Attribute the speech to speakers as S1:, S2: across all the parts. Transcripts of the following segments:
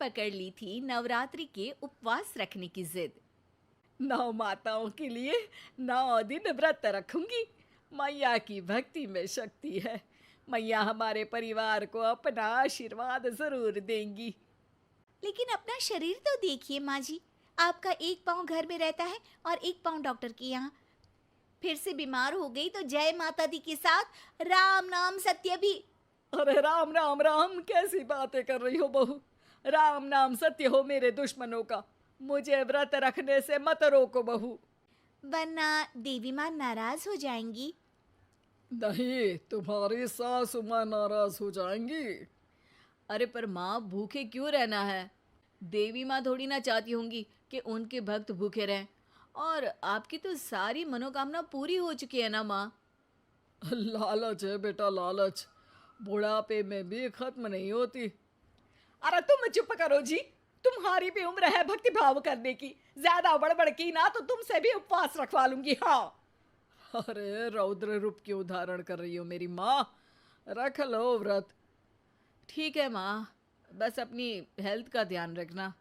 S1: कर ली थी नवरात्रि के उपवास रखने की जिद।
S2: 9 माताओं के लिए 9 दिन व्रत रखूंगी। मैया की भक्ति में शक्ति है। मैया हमारे परिवार को अपना आशीर्वाद जरूर देंगी।
S1: लेकिन अपना शरीर तो देखिए माँ जी, आपका एक पाँव घर में रहता है और एक पाँव डॉक्टर के यहाँ। फिर से बीमार हो गई तो जय माता दी के साथ राम नाम सत्य भी।
S2: अरे राम राम राम, कैसी बातें कर रही हो बहू। राम नाम सत्य हो मेरे दुश्मनों का। मुझे व्रत रखने से मत रोको बहू।
S1: वरना देवी माँ नाराज हो जाएंगी।
S2: नहीं, तुम्हारी सासू माँ नाराज हो जाएंगी।
S1: अरे पर माँ, भूखे क्यों रहना है? देवी माँ थोड़ी ना चाहती होंगी कि उनके भक्त भूखे रहें। और आपकी तो सारी मनोकामना पूरी हो चुकी है ना माँ।
S2: लालच है बेटा, लालच बुढ़ापे में भी खत्म नहीं होती। अरे तुम चुप करो जी। तुम्हारी भी उम्र है भक्ति भाव करने की। ज्यादा बड़बड़ की ना तो तुमसे भी उपवास रखवा लूंगी। हाँ। अरे रौद्र रूप की उदाहरण कर रही हो मेरी माँ। रख लो व्रत।
S1: ठीक है माँ, बस अपनी हेल्थ का ध्यान रखना।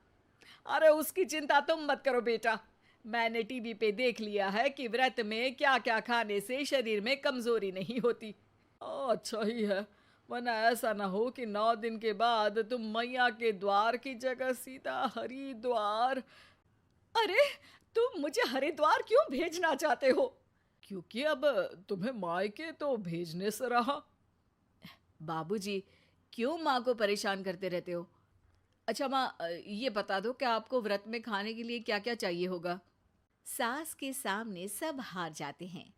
S2: अरे उसकी चिंता तुम मत करो बेटा। मैंने टीवी पे देख लिया है कि व्रत में क्या क्या खाने से शरीर में कमजोरी नहीं होती। अच्छा ही है, वरना ऐसा ना हो कि 9 दिन के बाद तुम मैया के द्वार की जगह सीधा हरिद्वार। अरे तुम मुझे हरिद्वार क्यों भेजना चाहते हो? क्योंकि अब तुम्हें मायके तो भेजने से रहा।
S1: बाबूजी, क्यों माँ को परेशान करते रहते हो? अच्छा माँ, ये बता दो कि आपको व्रत में खाने के लिए क्या क्या चाहिए होगा। सास के सामने सब हार जाते हैं।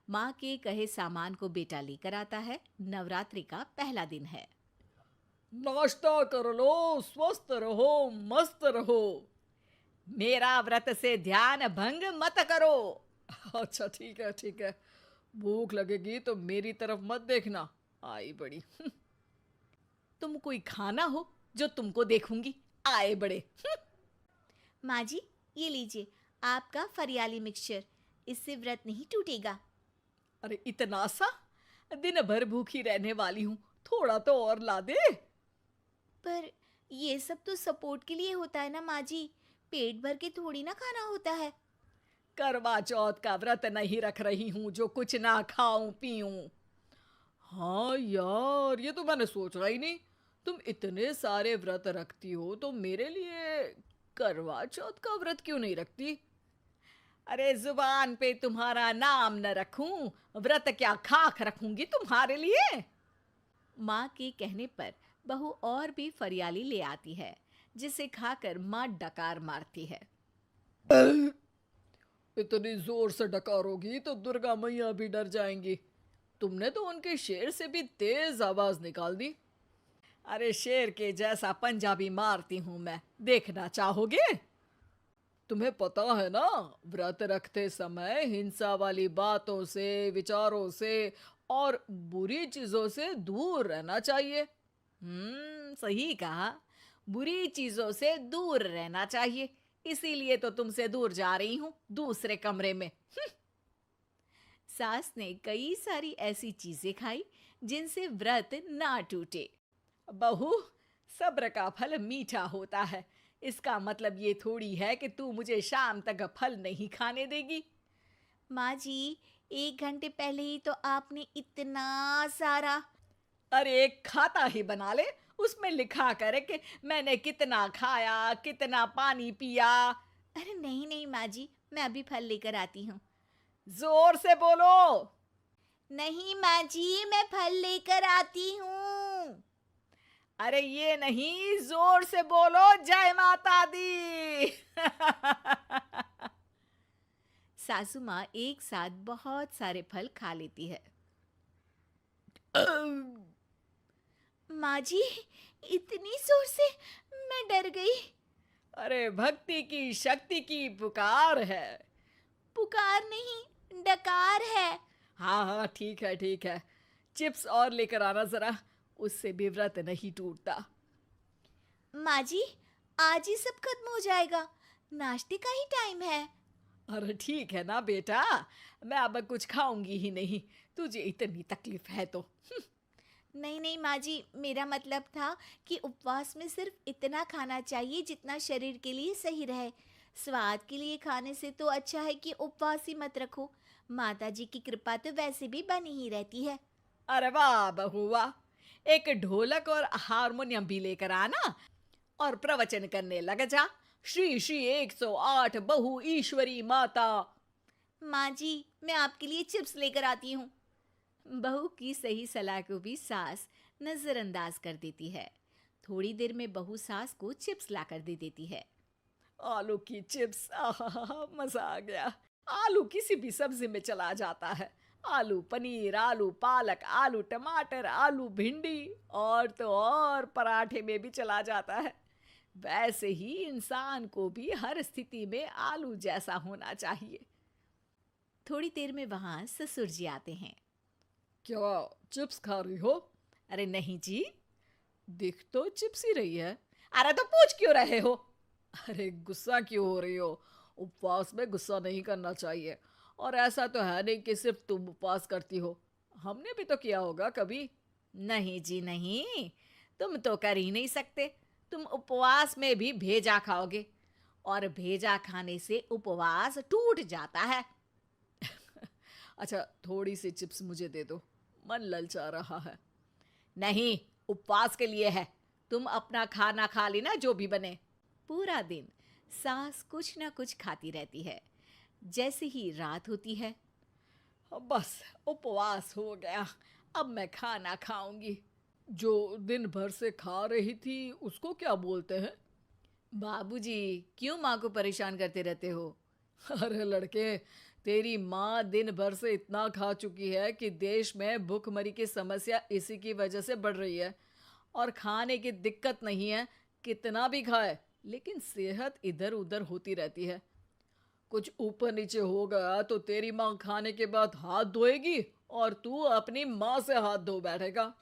S1: माँ के कहे सामान को बेटा लेकर आता है। नवरात्रि का पहला दिन है।
S2: नाश्ता कर लो, स्वस्थ रहो, मस्त रहो।
S1: मेरा व्रत से ध्यान भंग मत करो।
S2: अच्छा ठीक है ठीक है। भूख लगेगी तो मेरी तरफ मत देखना। आई बड़ी।
S1: तुम कोई खाना हो जो तुमको देखूंगी। आए बड़े। माँ जी, ये लीजिए आपका फरियाली मिक्सचर। इससे व्रत नहीं टूटेगा।
S2: अरे इतना सा? दिन भर भूखी रहने वाली हूँ, थोड़ा तो और ला दे।
S1: पर ये सब तो सपोर्ट के लिए होता है ना माँ जी, पेट भर के थोड़ी ना खाना होता है।
S2: करवा चौथ का व्रत नहीं रख रही हूँ जो कुछ ना खाऊं पीऊं। हाँ यार, ये तो मैंने सोचा ही नहीं। तुम इतने सारे व्रत रखती हो तो मेरे लिए करवा चौथ का व्रत क्यों नहीं रखती? अरे जुबान पे तुम्हारा नाम न रखूं, व्रत क्या खाक रखूंगी तुम्हारे लिए।
S1: माँ के कहने पर बहू और भी फरियाली ले आती है, जिसे खाकर माँ डकार मारती है।
S2: इतनी जोर से डकारोगी तो दुर्गा मैया भी डर जाएंगी। तुमने तो उनके शेर से भी तेज आवाज निकाल दी। अरे शेर के जैसा पंजाबी मारती हूं मैं, देखना चाहोगे? तुम्हें पता है ना, व्रत रखते समय हिंसा वाली बातों से, विचारों से और बुरी चीजों से दूर रहना चाहिए।
S1: सही कहा। बुरी चीजों से दूर रहना चाहिए। इसीलिए तो तुमसे दूर जा रही हूँ, दूसरे कमरे में। सास ने कई सारी ऐसी चीजें खाई जिनसे व्रत ना टूटे।
S2: बहू, सब्र का फल मीठा होता है। इसका मतलब ये थोड़ी है कि तू मुझे शाम तक फल नहीं खाने देगी।
S1: माँ जी, 1 घंटे पहले ही तो आपने इतना सारा।
S2: अरे एक खाता ही बना ले, उसमें लिखा करे कि मैंने कितना खाया, कितना पानी पिया।
S1: अरे नहीं नहीं माँ जी, मैं अभी फल लेकर आती हूँ।
S2: जोर से बोलो।
S1: नहीं माँ जी, मैं फल लेकर आती हूँ।
S2: अरे ये नहीं, जोर से बोलो, जय माता दी।
S1: सासू माँ एक साथ बहुत सारे फल खा लेती है। माँ जी, इतनी जोर से मैं डर गई।
S2: अरे भक्ति की शक्ति की पुकार है।
S1: पुकार नहीं, डकार है।
S2: हाँ हाँ ठीक है ठीक है। चिप्स और लेकर आना जरा, उससे भी व्रत नहीं टूटता।
S1: माँ जी, आज ही सब खत्म हो जाएगा, नाश्ते का ही टाइम है।
S2: अरे ठीक है ना बेटा, मैं अब कुछ खाऊंगी ही नहीं, तुझे इतनी तकलीफ है तो।
S3: नहीं नहीं माँ जी, मेरा मतलब था कि उपवास में सिर्फ इतना खाना चाहिए जितना शरीर के लिए सही रहे। स्वाद के लिए खाने से तो अच्छा है कि उपवास ही मत रखो। माता जी की कृपा तो वैसे भी बनी ही रहती है।
S2: अरे वाह बहू वाह, एक ढोलक और हारमोनियम भी लेकर आना और प्रवचन करने लग जा। श्री श्री 108 बहु ईश्वरी माता।
S3: माँ जी, मैं आपके लिए चिप्स लेकर आती हूँ।
S1: बहू की सही सलाह को भी सास नजरअंदाज कर देती है। थोड़ी देर में बहू सास को चिप्स लाकर दे देती है।
S2: आलू की चिप्स, आहा मजा आ गया। आलू किसी भी सब्जी में चला जाता है। आलू पनीर, आलू पालक, आलू टमाटर, आलू भिंडी और तो और पराठे में भी चला जाता है। वैसे ही इंसान को भी हर स्थिति में आलू जैसा होना चाहिए।
S1: थोड़ी देर में वहां ससुर जी आते हैं।
S2: क्या चिप्स खा रही हो? अरे नहीं जी, दिख तो चिप्स ही रही है। अरे तो पूछ क्यों रहे हो? अरे गुस्सा क्यों हो रही हो? उपवास में गुस्सा नहीं करना चाहिए। और ऐसा तो है नहीं कि सिर्फ तुम उपवास करती हो, हमने भी तो किया होगा कभी।
S1: नहीं जी नहीं, तुम तो कर ही नहीं सकते। तुम उपवास में भी भेजा खाओगे और भेजा खाने से उपवास टूट जाता है।
S2: अच्छा थोड़ी सी चिप्स मुझे दे दो, मन ललचा रहा है।
S1: नहीं, उपवास के लिए है। तुम अपना खाना खा लेना जो भी बने। पूरा दिन सास कुछ ना कुछ खाती रहती है। जैसे ही रात होती है,
S2: अब बस उपवास हो गया, अब मैं खाना खाऊंगी। जो दिन भर से खा रही थी उसको क्या बोलते हैं?
S1: बाबूजी क्यों माँ को परेशान करते रहते हो?
S2: अरे लड़के, तेरी माँ दिन भर से इतना खा चुकी है कि देश में भूखमरी की समस्या इसी की वजह से बढ़ रही है। और खाने की दिक्कत नहीं है, कितना भी खाए लेकिन सेहत इधर उधर होती रहती है। कुछ ऊपर नीचे हो गया तो तेरी माँ खाने के बाद हाथ धोएगी और तू अपनी माँ से हाथ धो बैठेगा।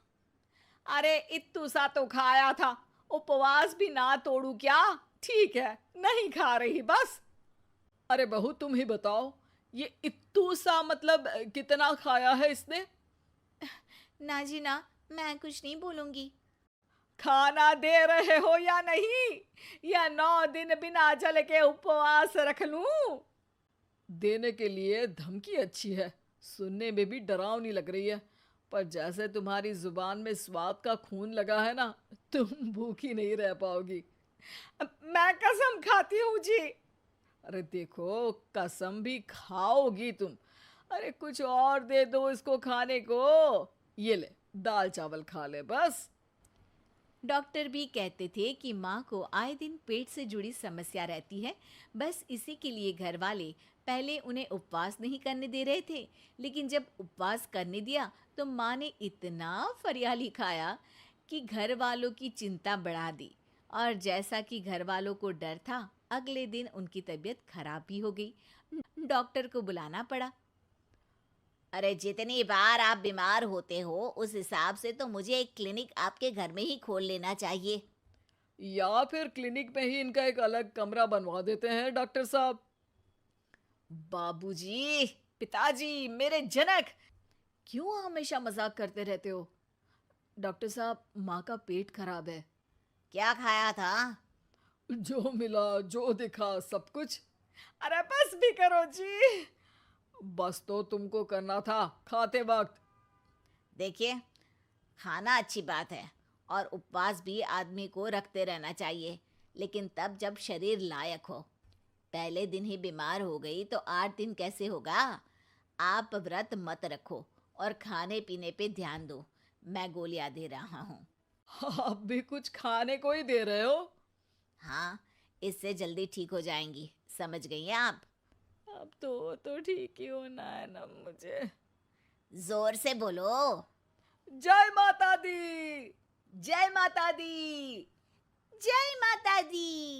S2: अरे इत्तू सा तो खाया था, उपवास भी ना तोड़ू क्या? ठीक है, नहीं खा रही बस। अरे बहू तुम ही बताओ, ये इत्तू सा मतलब कितना खाया है इसने?
S3: ना जी ना, मैं कुछ नहीं बोलूंगी।
S2: खाना दे रहे हो या नहीं, या 9 दिन बिना जल के उपवास रख लूं? देने के लिए धमकी अच्छी है, सुनने में भी डरावनी लग रही है। पर जैसे तुम्हारी जुबान में स्वाद का खून लगा है ना, तुम भूखी नहीं रह पाओगी। मैं कसम खाती हूँ जी। अरे देखो, कसम भी खाओगी तुम। अरे कुछ और दे दो इसको खाने को। ये ले, दाल चावल खा ले बस।
S1: डॉक्टर भी कहते थे कि माँ को आए दिन पेट से जुड़ी समस्या रहती है। बस इसी के लिए घर वाले पहले उन्हें उपवास नहीं करने दे रहे थे, लेकिन जब उपवास करने दिया तो माँ ने इतना फरियाली खाया कि घर वालों की चिंता बढ़ा दी। और जैसा कि घर वालों को डर था, अगले दिन उनकी तबीयत खराब भी हो गई। डॉक्टर को बुलाना पड़ा।
S3: अरे जितनी बार आप बीमार होते हो उस हिसाब से तो मुझे एक क्लिनिक आपके घर में ही खोल लेना चाहिए।
S2: या फिर क्लिनिक में ही इनका एक अलग कमरा बनवा देते हैं डॉक्टर साहब।
S1: बाबूजी, पिताजी, मेरे जनक, क्यों हमेशा मजाक करते रहते हो? डॉक्टर साहब, माँ का पेट खराब है।
S3: क्या खाया था?
S2: जो मिला जो दिखा सब कुछ। अरे बस भी करो जी। बस तो तुमको करना था खाते वक्त।
S3: देखिए, खाना अच्छी बात है और उपवास भी आदमी को रखते रहना चाहिए, लेकिन तब जब शरीर लायक हो। पहले दिन ही बीमार हो गई तो 8 दिन कैसे होगा? आप व्रत मत रखो और खाने पीने पे ध्यान दो। मैं गोलियां दे रहा हूँ।
S2: आप भी कुछ खाने को ही दे रहे हो?
S3: हाँ, इससे जल्दी ठीक हो जाएंगी। समझ गई हैं आप?
S2: अब तो ठीक ही होना है ना मुझे।
S3: जोर से बोलो।
S2: जय माता दी।
S1: जय माता दी।
S3: जय माता दी।